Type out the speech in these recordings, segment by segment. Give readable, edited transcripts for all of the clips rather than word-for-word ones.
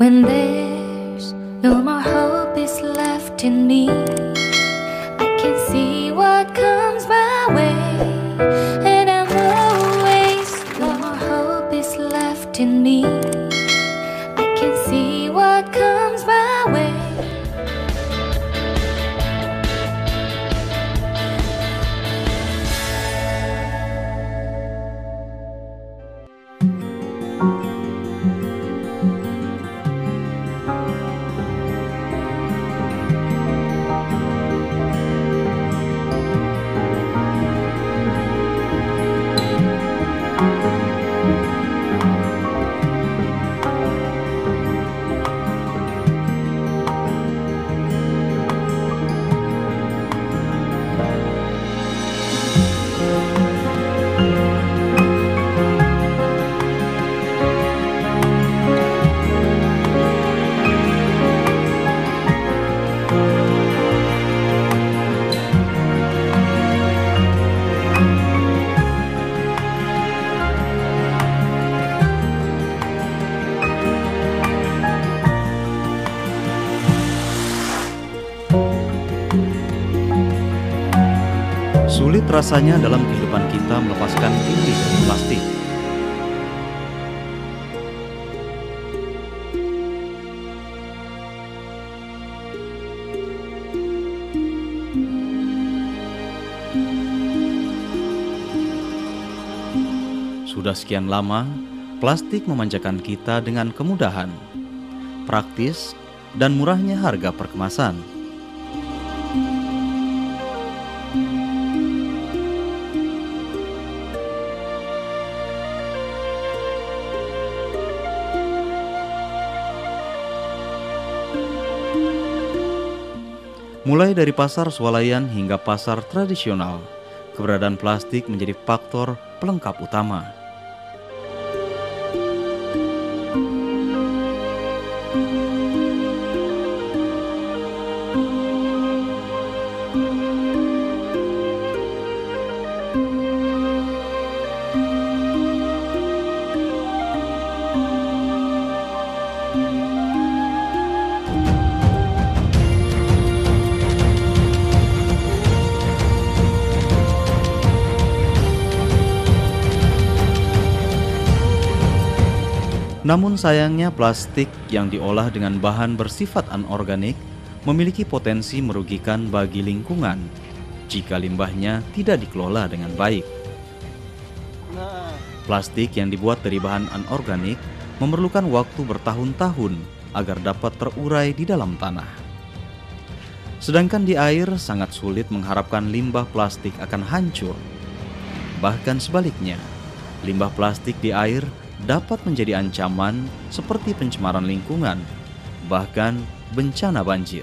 When there's no more hope is left in me, I can see what comes my way, and I'm always no more hope is left in me. I can see what comes my way. Sulit rasanya dalam kehidupan kita melepaskan diri dari plastik. Sudah sekian lama, plastik memanjakan kita dengan kemudahan, praktis, dan murahnya harga perkemasan. Mulai dari pasar swalayan hingga pasar tradisional, keberadaan plastik menjadi faktor pelengkap utama. Namun sayangnya plastik yang diolah dengan bahan bersifat anorganik memiliki potensi merugikan bagi lingkungan jika limbahnya tidak dikelola dengan baik. Plastik yang dibuat dari bahan anorganik memerlukan waktu bertahun-tahun agar dapat terurai di dalam tanah. Sedangkan di air sangat sulit mengharapkan limbah plastik akan hancur. Bahkan sebaliknya, limbah plastik di air dapat menjadi ancaman seperti pencemaran lingkungan, bahkan bencana banjir.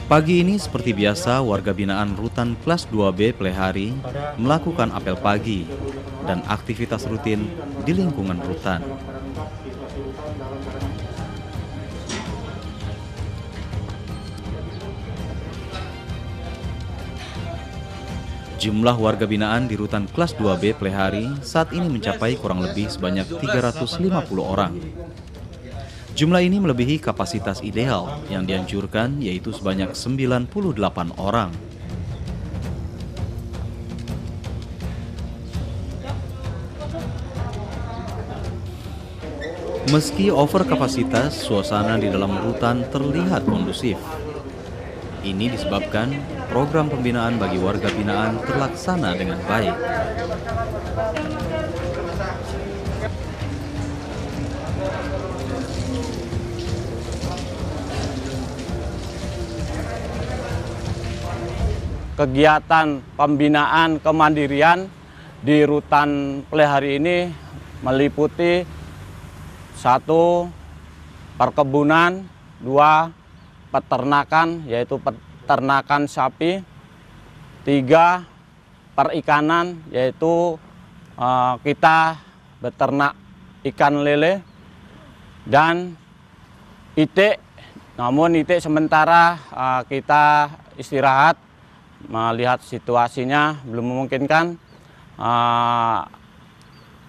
Pagi ini seperti biasa warga binaan Rutan Kelas 2B Plehari melakukan apel pagi dan aktivitas rutin di lingkungan rutan. Jumlah warga binaan di Rutan Kelas 2B Plehari saat ini mencapai kurang lebih sebanyak 350 orang. Jumlah ini melebihi kapasitas ideal yang dianjurkan, yaitu sebanyak 98 orang. Meski over kapasitas, suasana di dalam rutan terlihat kondusif. Ini disebabkan program pembinaan bagi warga binaan terlaksana dengan baik. Kegiatan pembinaan kemandirian di Rutan Plehari ini meliputi 1. Perkebunan, 2. peternakan, yaitu peternakan sapi. 3, perikanan, yaitu kita beternak ikan lele. Dan itik, namun itik sementara kita istirahat, melihat situasinya belum memungkinkan.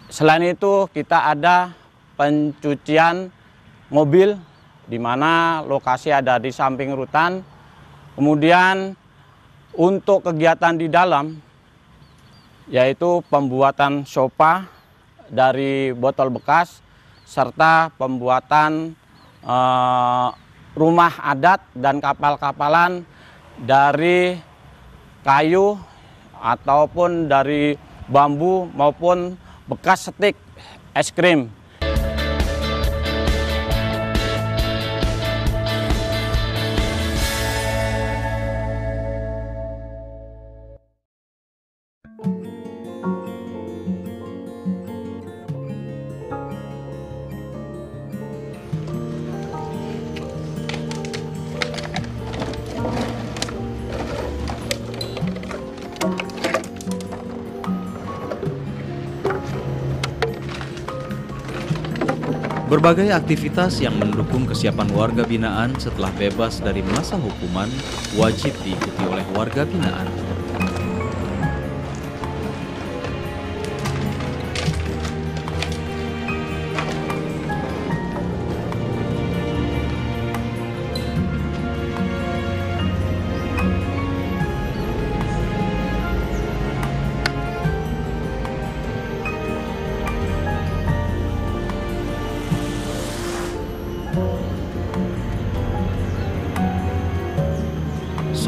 Selain itu kita ada pencucian mobil, di mana lokasi ada di samping rutan. Kemudian untuk kegiatan di dalam, yaitu pembuatan sofa dari botol bekas, serta pembuatan rumah adat dan kapal-kapalan dari kayu ataupun dari bambu maupun bekas stik es krim. Berbagai aktivitas yang mendukung kesiapan warga binaan setelah bebas dari masa hukuman wajib diikuti oleh warga binaan.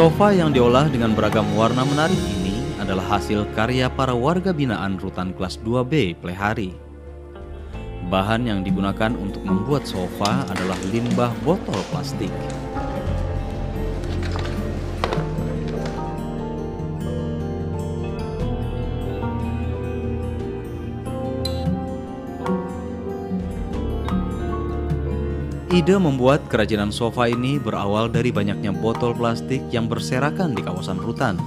Sofa yang diolah dengan beragam warna menarik ini adalah hasil karya para warga binaan Rutan Kelas 2B Plehari. Bahan yang digunakan untuk membuat sofa adalah limbah botol plastik. Ide membuat kerajinan sofa ini berawal dari banyaknya botol plastik yang berserakan di kawasan rutan.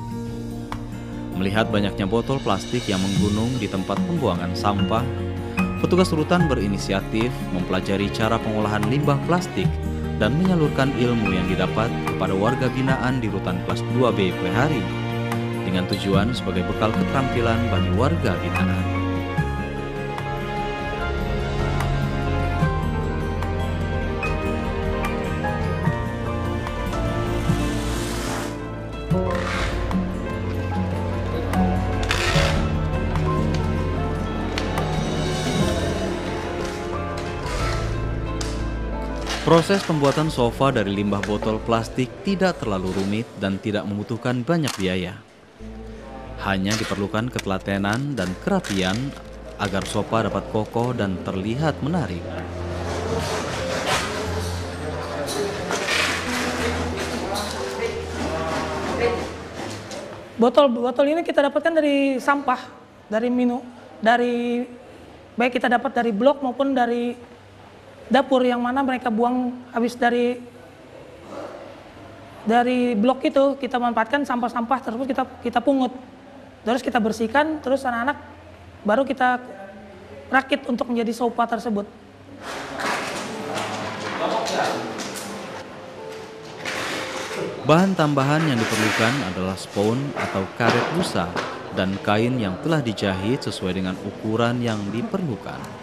Melihat banyaknya botol plastik yang menggunung di tempat pembuangan sampah, petugas rutan berinisiatif mempelajari cara pengolahan limbah plastik dan menyalurkan ilmu yang didapat kepada warga binaan di Rutan Kelas 2B Plehari dengan tujuan sebagai bekal keterampilan bagi warga binaan. Proses pembuatan sofa dari limbah botol plastik tidak terlalu rumit dan tidak membutuhkan banyak biaya. Hanya diperlukan ketelatenan dan kerapian agar sofa dapat kokoh dan terlihat menarik. Botol ini kita dapatkan dari sampah, dari baik kita dapat dari blok maupun dari dapur yang mana mereka buang habis dari blok itu, kita manfaatkan sampah-sampah tersebut, kita pungut, terus kita bersihkan, terus anak-anak baru kita rakit untuk menjadi sofa tersebut. Bahan tambahan yang diperlukan adalah spons atau karet busa dan kain yang telah dijahit sesuai dengan ukuran yang diperlukan.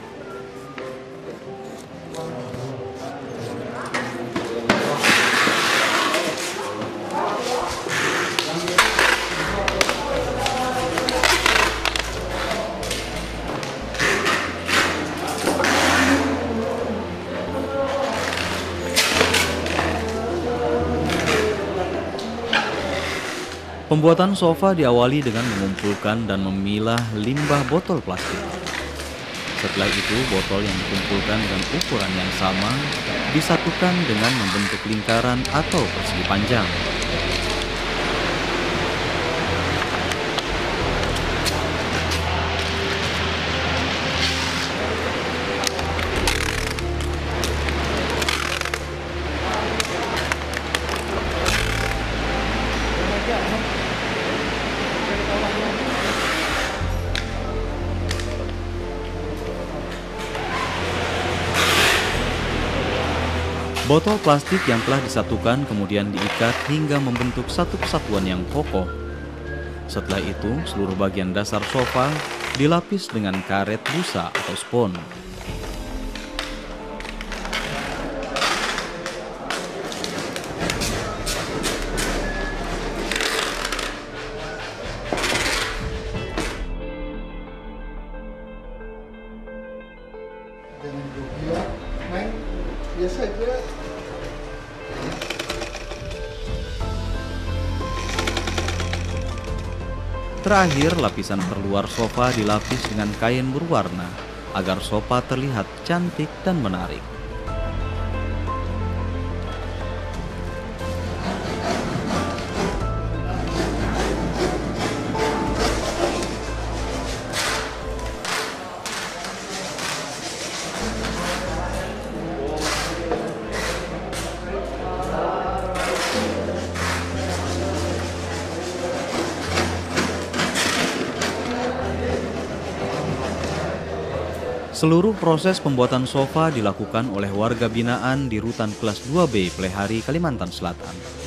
Pembuatan sofa diawali dengan mengumpulkan dan memilah limbah botol plastik. Setelah itu, botol yang dikumpulkan dengan ukuran yang sama disatukan dengan membentuk lingkaran atau persegi panjang. Botol plastik yang telah disatukan kemudian diikat hingga membentuk satu kesatuan yang kokoh. Setelah itu, seluruh bagian dasar sofa dilapis dengan karet busa atau spons. Biasa aja. Terakhir, lapisan perluar sofa dilapis dengan kain berwarna agar sofa terlihat cantik dan menarik. Seluruh proses pembuatan sofa dilakukan oleh warga binaan di Rutan Kelas 2B Plehari, Kalimantan Selatan.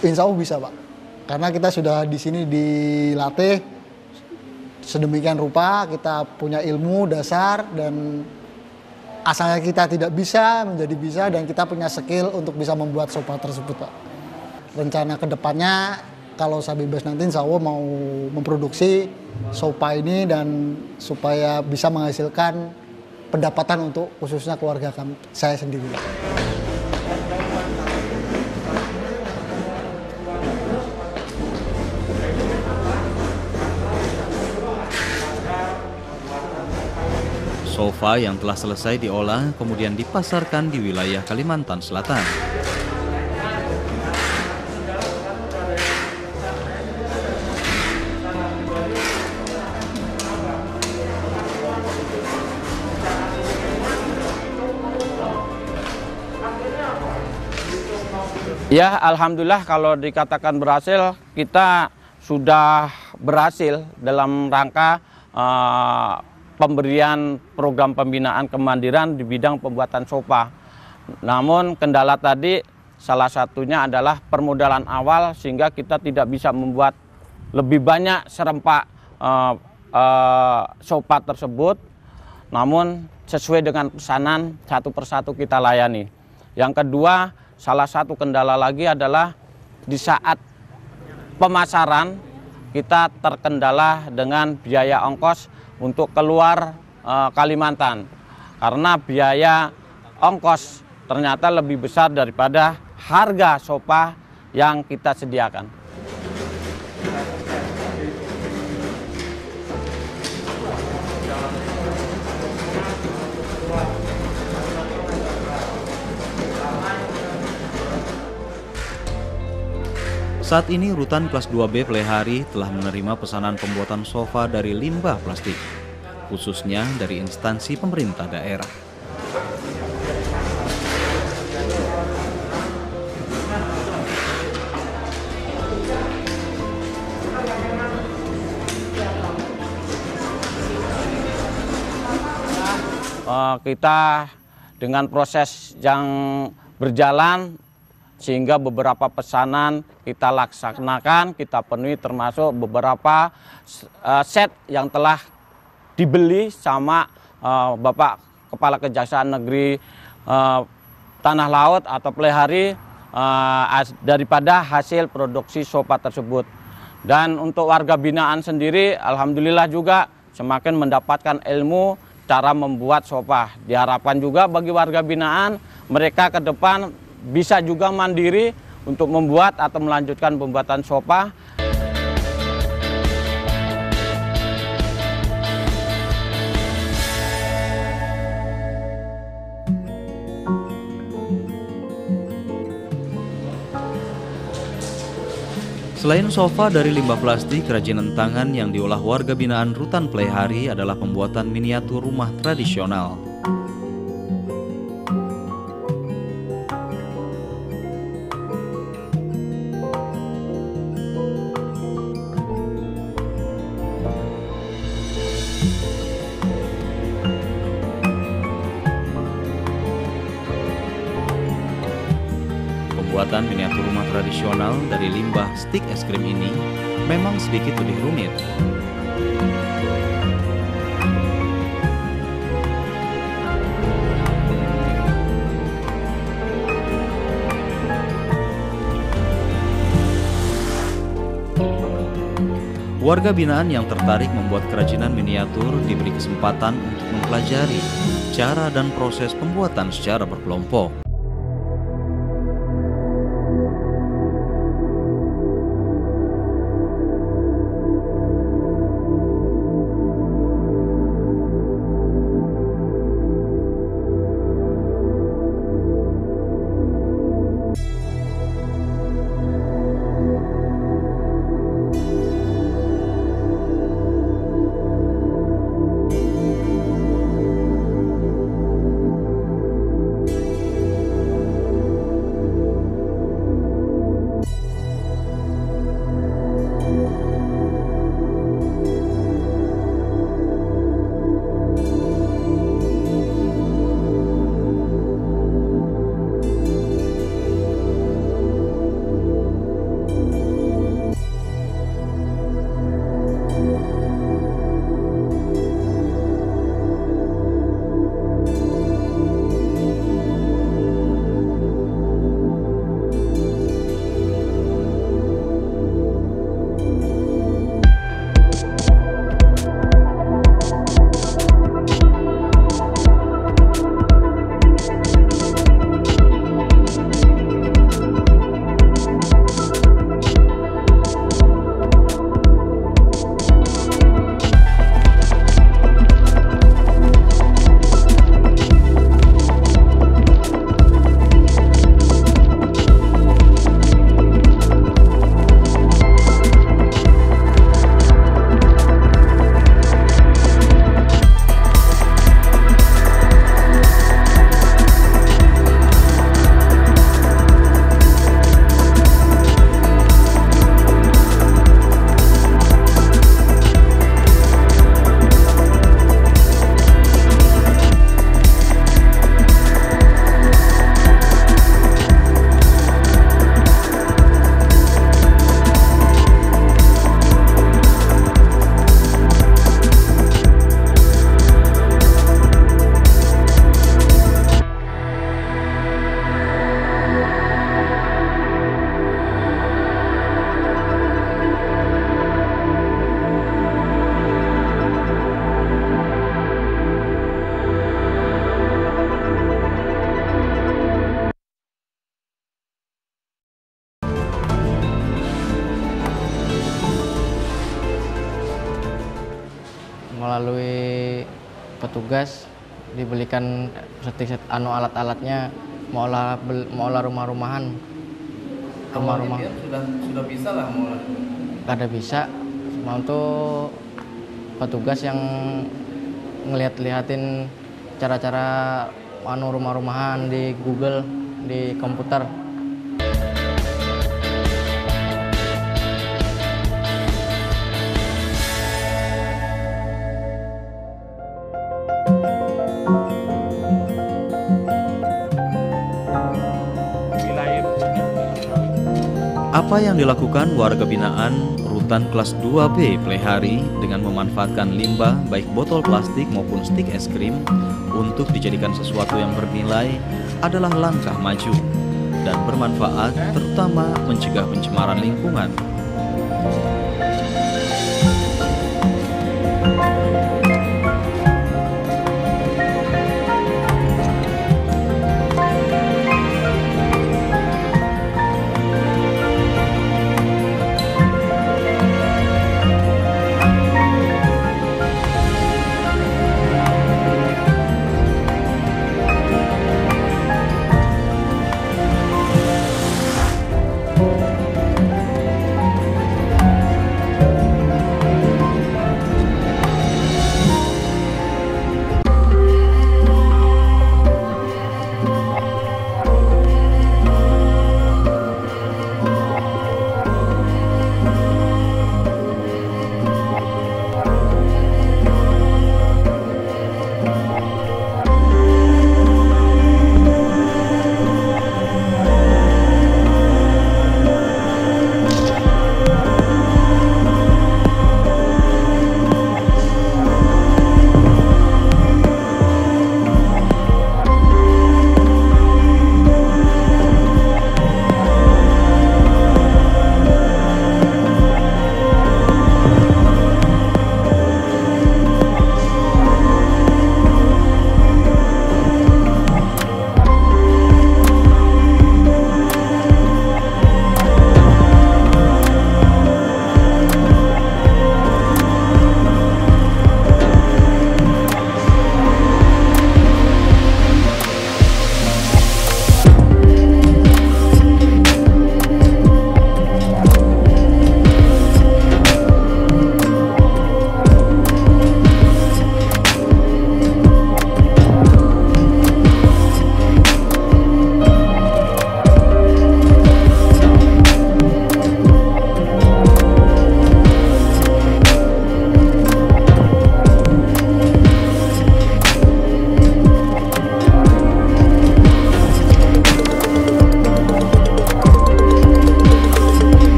Insya Allah bisa, Pak. Karena kita sudah di sini dilatih sedemikian rupa, kita punya ilmu dasar dan asalnya kita tidak bisa menjadi bisa dan kita punya skill untuk bisa membuat sofa tersebut, Pak. Rencana kedepannya kalau saya bebas nanti insya Allah mau memproduksi sofa ini dan supaya bisa menghasilkan pendapatan untuk khususnya keluarga saya sendiri. Sofa yang telah selesai diolah kemudian dipasarkan di wilayah Kalimantan Selatan. Ya, alhamdulillah kalau dikatakan berhasil, kita sudah berhasil dalam rangka pemberian program pembinaan kemandiran di bidang pembuatan sofa. Namun kendala tadi salah satunya adalah permodalan awal sehingga kita tidak bisa membuat lebih banyak serempak sofa tersebut. Namun sesuai dengan pesanan satu persatu kita layani. Yang kedua, salah satu kendala lagi adalah di saat pemasaran kita terkendala dengan biaya ongkos untuk keluar Kalimantan, karena biaya ongkos ternyata lebih besar daripada harga sofa yang kita sediakan. Saat ini Rutan Kelas 2B Plehari telah menerima pesanan pembuatan sofa dari limbah plastik, khususnya dari instansi pemerintah daerah. Kita dengan proses yang berjalan sehingga beberapa pesanan kita laksanakan, kita penuhi termasuk beberapa set yang telah dibeli sama Bapak Kepala Kejaksaan Negeri Tanah Laut atau Plehari daripada hasil produksi sofa tersebut. Dan untuk warga binaan sendiri alhamdulillah juga semakin mendapatkan ilmu cara membuat sofa. Diharapkan juga bagi warga binaan mereka ke depan bisa juga mandiri untuk membuat atau melanjutkan pembuatan sofa. Selain sofa dari limbah plastik, kerajinan tangan yang diolah warga binaan Rutan Playhari adalah pembuatan miniatur rumah tradisional. Pembuatan miniatur rumah tradisional dari limbah stik es krim ini memang sedikit lebih rumit. Warga binaan yang tertarik membuat kerajinan miniatur diberi kesempatan untuk mempelajari cara dan proses pembuatan secara berkelompok. Melalui petugas dibelikan alat-alatnya, mau olah rumah-rumahan. Rumah-rumah sudah bisa lah mau. Kada bisa, mau tuh petugas yang ngeliatin cara-cara rumah-rumahan di Google, di komputer. Apa yang dilakukan warga binaan Rutan Kelas 2B Playhari dengan memanfaatkan limbah baik botol plastik maupun stik es krim untuk dijadikan sesuatu yang bernilai adalah langkah maju dan bermanfaat, terutama mencegah pencemaran lingkungan.